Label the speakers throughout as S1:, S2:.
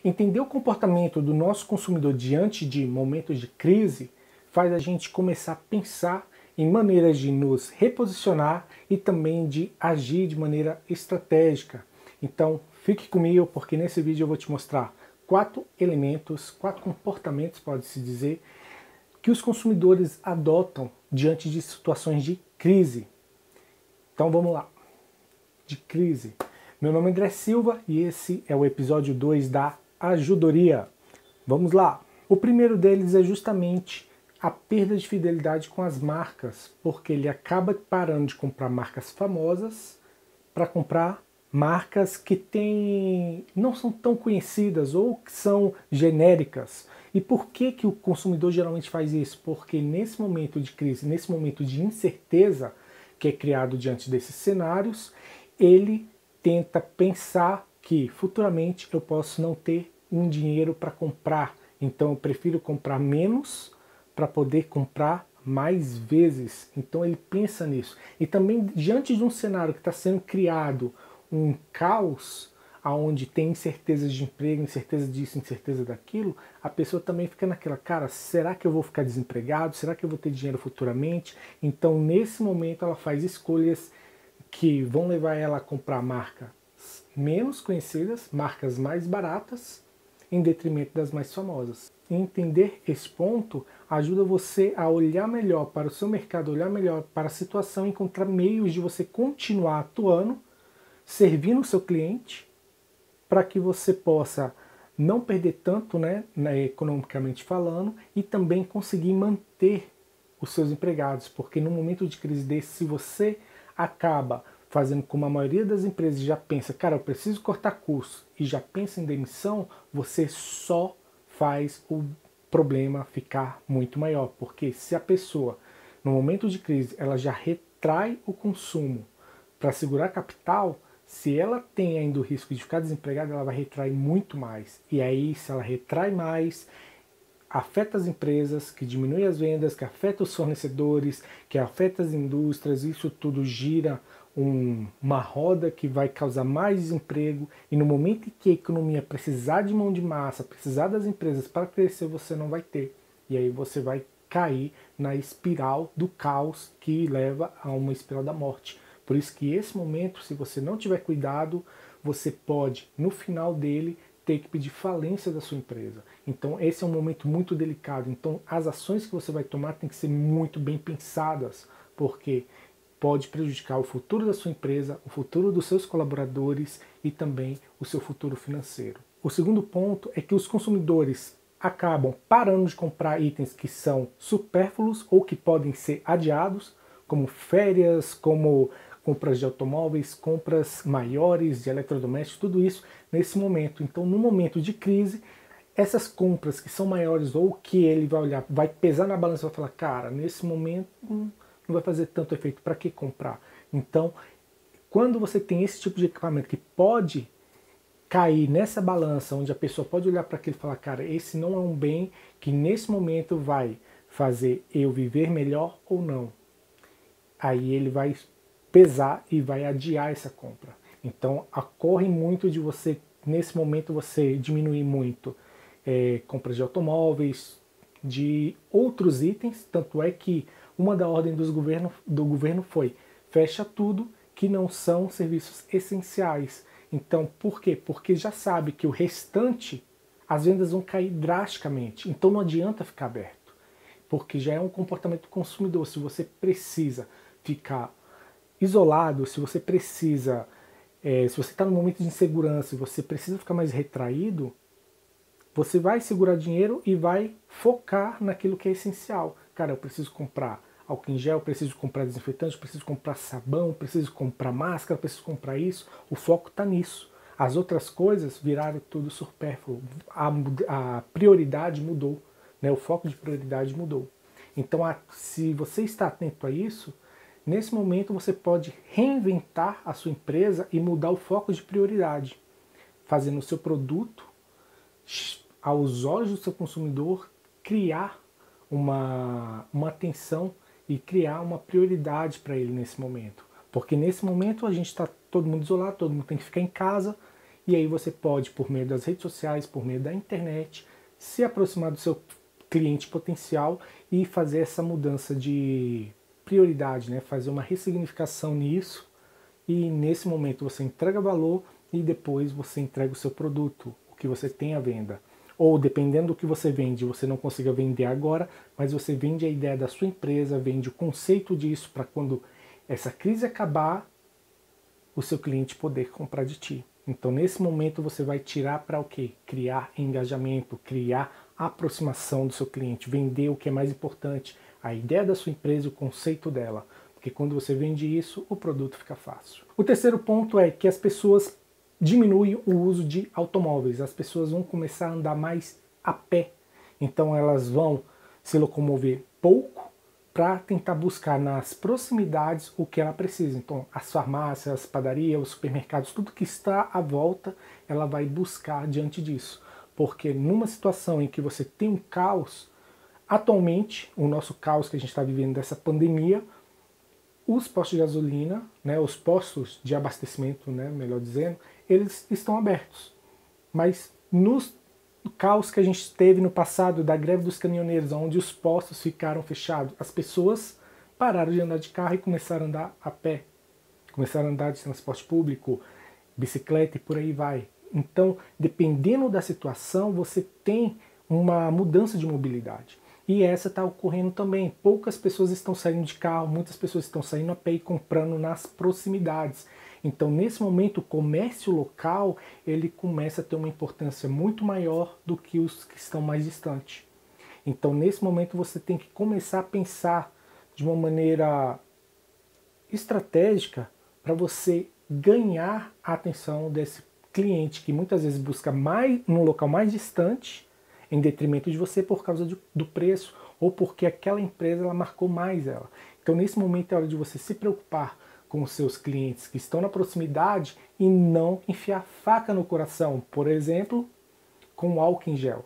S1: Entender o comportamento do nosso consumidor diante de momentos de crise faz a gente começar a pensar em maneiras de nos reposicionar e também de agir de maneira estratégica. Então, fique comigo porque nesse vídeo eu vou te mostrar 4 elementos, 4 comportamentos, pode-se dizer, que os consumidores adotam diante de situações de crise. Então vamos lá. De crise. Meu nome é André Silva e esse é o episódio 2 da Ajudoria. Vamos lá. O primeiro deles é justamente a perda de fidelidade com as marcas, porque ele acaba parando de comprar marcas famosas para comprar marcas que não são tão conhecidas ou que são genéricas. E por que o consumidor geralmente faz isso? Porque nesse momento de crise, nesse momento de incerteza que é criado diante desses cenários, ele tenta pensar que futuramente eu posso não ter um dinheiro para comprar, então eu prefiro comprar menos para poder comprar mais vezes. Então ele pensa nisso. E também diante de um cenário que está sendo criado, um caos, onde tem incertezas de emprego, incerteza disso, incerteza daquilo, a pessoa também fica naquela, cara, será que eu vou ficar desempregado? Será que eu vou ter dinheiro futuramente? Então nesse momento ela faz escolhas que vão levar ela a comprar marcas menos conhecidas, marcas mais baratas, em detrimento das mais famosas. Entender esse ponto ajuda você a olhar melhor para o seu mercado, olhar melhor para a situação, encontrar meios de você continuar atuando, servindo o seu cliente, para que você possa não perder tanto, né, economicamente falando, e também conseguir manter os seus empregados, porque no momento de crise desse, se você acaba fazendo como a maioria das empresas já pensa, cara, eu preciso cortar custos e já pensa em demissão, você só faz o problema ficar muito maior, porque se a pessoa, no momento de crise, ela já retrai o consumo para segurar capital, se ela tem ainda o risco de ficar desempregada, ela vai retrair muito mais. E aí, se ela retrai mais, afeta as empresas, que diminui as vendas, que afeta os fornecedores, que afeta as indústrias, isso tudo gira uma roda que vai causar mais desemprego, e no momento em que a economia precisar de mão de massa, precisar das empresas para crescer, você não vai ter. E aí você vai cair na espiral do caos que leva a uma espiral da morte. Por isso que esse momento, se você não tiver cuidado, você pode, no final dele, ter que pedir falência da sua empresa. Então esse é um momento muito delicado. Então as ações que você vai tomar têm que ser muito bem pensadas, porque pode prejudicar o futuro da sua empresa, o futuro dos seus colaboradores e também o seu futuro financeiro. O segundo ponto é que os consumidores acabam parando de comprar itens que são supérfluos ou que podem ser adiados, como férias, como compras de automóveis, compras maiores de eletrodomésticos, tudo isso nesse momento. Então, no momento de crise, essas compras que são maiores ou que ele vai olhar, vai pesar na balança e vai falar, cara, nesse momento não vai fazer tanto efeito, para que comprar? Então, quando você tem esse tipo de equipamento que pode cair nessa balança, onde a pessoa pode olhar para aquilo e falar, cara, esse não é um bem que nesse momento vai fazer eu viver melhor ou não. Aí ele vai pesar e vai adiar essa compra. Então, ocorre muito de você, nesse momento, você diminuir muito compras de automóveis, de outros itens, tanto é que uma da ordem do governo foi fecha tudo que não são serviços essenciais. Então, por quê? Porque já sabe que o restante, as vendas vão cair drasticamente. Então não adianta ficar aberto, porque já é um comportamento do consumidor. Se você precisa ficar isolado, se você precisa, se você está num momento de insegurança, se você precisa ficar mais retraído, você vai segurar dinheiro e vai focar naquilo que é essencial. Cara, eu preciso comprar álcool em gel, preciso comprar desinfetante, preciso comprar sabão, preciso comprar máscara, preciso comprar isso. O foco está nisso. As outras coisas viraram tudo supérfluo. A prioridade mudou, né? O foco de prioridade mudou. Então, se você está atento a isso, nesse momento você pode reinventar a sua empresa e mudar o foco de prioridade, fazendo o seu produto, aos olhos do seu consumidor, criar uma atenção e criar uma prioridade para ele nesse momento. Porque nesse momento a gente está todo mundo isolado, todo mundo tem que ficar em casa, E aí você pode, por meio das redes sociais, por meio da internet, se aproximar do seu cliente potencial e fazer essa mudança de prioridade, né? Fazer uma ressignificação nisso, e nesse momento você entrega valor e depois você entrega o seu produto, o que você tem à venda. Ou dependendo do que você vende, você não consiga vender agora, mas você vende a ideia da sua empresa, vende o conceito disso para quando essa crise acabar, o seu cliente poder comprar de ti. Então nesse momento você vai tirar para o quê? Criar engajamento, criar aproximação do seu cliente, vender o que é mais importante, a ideia da sua empresa, o conceito dela. Porque quando você vende isso, o produto fica fácil. O terceiro ponto é que as pessoas diminuem o uso de automóveis. As pessoas vão começar a andar mais a pé. Então elas vão se locomover pouco para tentar buscar nas proximidades o que ela precisa. Então as farmácias, as padarias, os supermercados, tudo que está à volta, ela vai buscar diante disso. Porque numa situação em que você tem um caos, atualmente, o nosso caos que a gente está vivendo dessa pandemia, os postos de gasolina, né, os postos de abastecimento, né, melhor dizendo, eles estão abertos. Mas no caos que a gente teve no passado da greve dos caminhoneiros, onde os postos ficaram fechados, as pessoas pararam de andar de carro e começaram a andar a pé. Começaram a andar de transporte público, bicicleta e por aí vai. Então, dependendo da situação, você tem uma mudança de mobilidade. E essa está ocorrendo também. Poucas pessoas estão saindo de carro, muitas pessoas estão saindo a pé e comprando nas proximidades. Então, nesse momento, o comércio local ele começa a ter uma importância muito maior do que os que estão mais distantes. Então, nesse momento, você tem que começar a pensar de uma maneira estratégica para você ganhar a atenção desse cliente que muitas vezes busca mais num local mais distante, em detrimento de você por causa do preço ou porque aquela empresa ela marcou mais ela. Então nesse momento é hora de você se preocupar com os seus clientes que estão na proximidade e não enfiar faca no coração. Por exemplo, com o álcool em gel.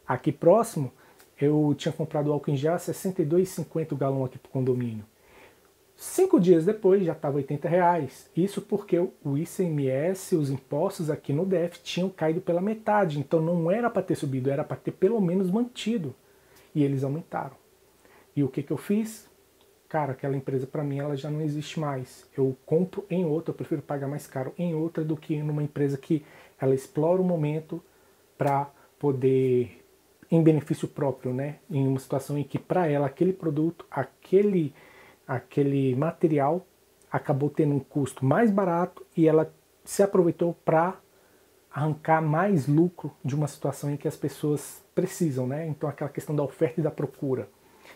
S1: Aqui próximo eu tinha comprado o álcool em gel a R$ 62,50 o galão aqui para o condomínio. 5 dias depois já estava R$ 80. Isso porque o ICMS, os impostos aqui no DF tinham caído pela metade. Então não era para ter subido, era para ter pelo menos mantido. E eles aumentaram. E o que eu fiz? Cara, aquela empresa para mim ela já não existe mais. Eu compro em outra, eu prefiro pagar mais caro em outra do que numa empresa que ela explora o momento para poder, em benefício próprio, né? Em uma situação em que para ela aquele produto, aquele material acabou tendo um custo mais barato e ela se aproveitou para arrancar mais lucro de uma situação em que as pessoas precisam, né? Então aquela questão da oferta e da procura.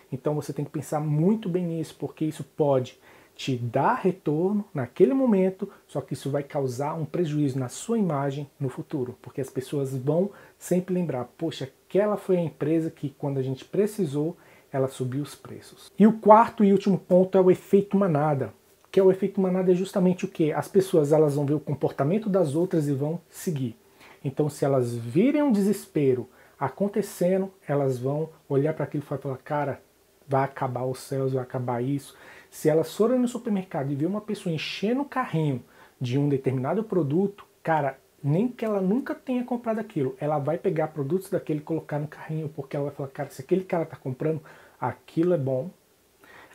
S1: Então você tem que pensar muito bem nisso, porque isso pode te dar retorno naquele momento, só que isso vai causar um prejuízo na sua imagem no futuro, porque as pessoas vão sempre lembrar, poxa, aquela foi a empresa que quando a gente precisou, ela subiu os preços. E o quarto e último ponto é o efeito manada, que é o efeito manada é justamente o que? As pessoas elas vão ver o comportamento das outras e vão seguir. Então se elas virem um desespero acontecendo, elas vão olhar para aquilo e falar, cara, vai acabar os céus, vai acabar isso. Se elas forem no supermercado e ver uma pessoa enchendo o carrinho de um determinado produto, cara, nem que ela nunca tenha comprado aquilo, ela vai pegar produtos daquele e colocar no carrinho, porque ela vai falar, cara, se aquele cara está comprando, aquilo é bom,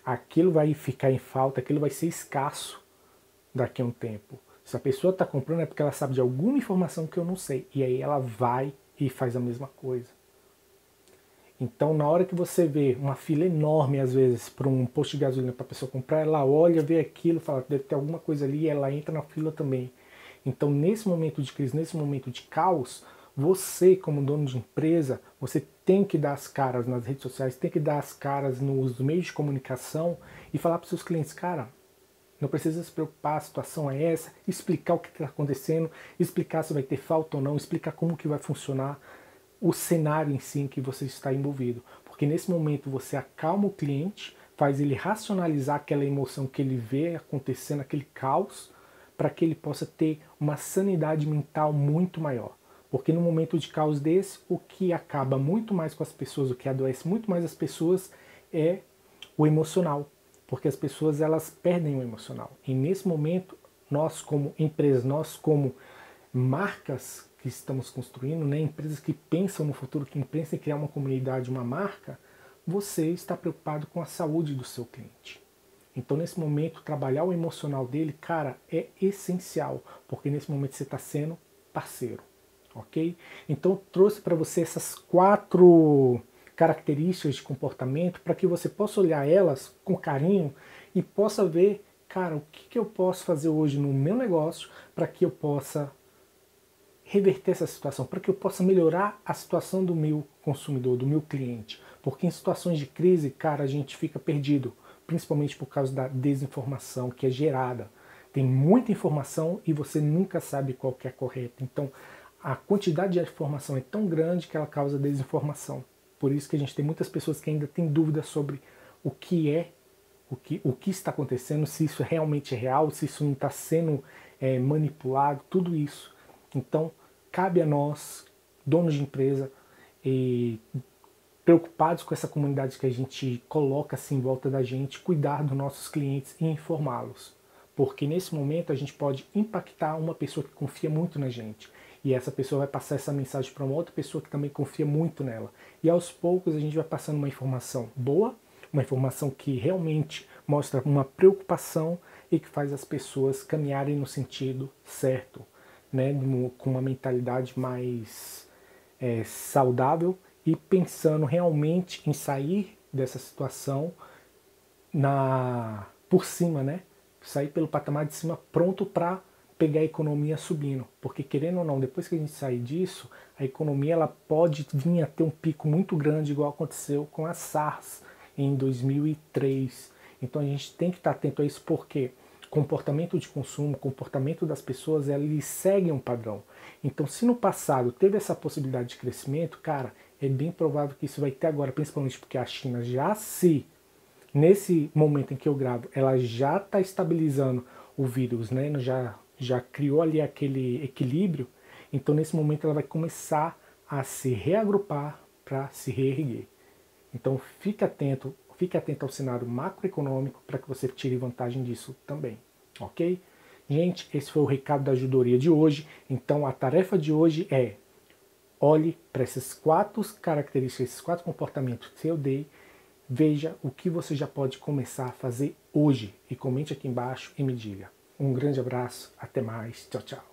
S1: aquilo vai ficar em falta, aquilo vai ser escasso daqui a um tempo. Se a pessoa está comprando é porque ela sabe de alguma informação que eu não sei, e aí ela vai e faz a mesma coisa. Então, na hora que você vê uma fila enorme, às vezes, para um posto de gasolina para a pessoa comprar, ela olha, vê aquilo, fala, deve ter alguma coisa ali, e ela entra na fila também. Então, nesse momento de crise, nesse momento de caos, você, como dono de empresa, você tem que dar as caras nas redes sociais, tem que dar as caras nos meios de comunicação e falar para os seus clientes, cara, não precisa se preocupar, a situação é essa, explicar o que está acontecendo, explicar se vai ter falta ou não, explicar como que vai funcionar o cenário em si em que você está envolvido. Porque nesse momento você acalma o cliente, faz ele racionalizar aquela emoção que ele vê acontecendo, aquele caos, para que ele possa ter uma sanidade mental muito maior. Porque no momento de caos desse, o que acaba muito mais com as pessoas, o que adoece muito mais as pessoas é o emocional. Porque as pessoas elas perdem o emocional. E nesse momento, nós como empresa, nós como marcas que estamos construindo, né, empresas que pensam no futuro, que pensam em criar uma comunidade, uma marca, você está preocupado com a saúde do seu cliente. Então, nesse momento, trabalhar o emocional dele, cara, é essencial, porque nesse momento você está sendo parceiro, ok? Então, eu trouxe para você essas 4 características de comportamento para que você possa olhar elas com carinho e possa ver, cara, o que eu posso fazer hoje no meu negócio para que eu possa reverter essa situação, para que eu possa melhorar a situação do meu consumidor, do meu cliente. Porque em situações de crise, cara, a gente fica perdido, principalmente por causa da desinformação que é gerada. Tem muita informação e você nunca sabe qual que é correta. Então, a quantidade de informação é tão grande que ela causa desinformação. Por isso que a gente tem muitas pessoas que ainda têm dúvidas sobre o que é, o que está acontecendo, se isso realmente é real, se isso não está sendo manipulado, tudo isso. Então, cabe a nós, donos de empresa, preocupados com essa comunidade que a gente coloca assim em volta da gente, cuidar dos nossos clientes e informá-los. Porque nesse momento a gente pode impactar uma pessoa que confia muito na gente. E essa pessoa vai passar essa mensagem para uma outra pessoa que também confia muito nela. E aos poucos a gente vai passando uma informação boa, uma informação que realmente mostra uma preocupação e que faz as pessoas caminharem no sentido certo, né, com uma mentalidade mais saudável e pensando realmente em sair dessa situação por cima, né? Sair pelo patamar de cima pronto para pegar a economia subindo. Porque querendo ou não, depois que a gente sair disso, a economia ela pode vir a ter um pico muito grande, igual aconteceu com a SARS em 2003. Então a gente tem que estar atento a isso porque comportamento de consumo, comportamento das pessoas, eles seguem um padrão. Então, se no passado teve essa possibilidade de crescimento, cara, é bem provável que isso vai ter agora, principalmente porque a China nesse momento em que eu gravo, ela já está estabilizando o vírus, né? Já criou ali aquele equilíbrio, então nesse momento ela vai começar a se reagrupar para se reerguer. Então fique atento ao cenário macroeconômico para que você tire vantagem disso também, ok? Gente, esse foi o recado da ajudoria de hoje. Então a tarefa de hoje é: olhe para essas 4 características, esses 4 comportamentos que eu dei, veja o que você já pode começar a fazer hoje e comente aqui embaixo e me diga. Um grande abraço, até mais, tchau, tchau.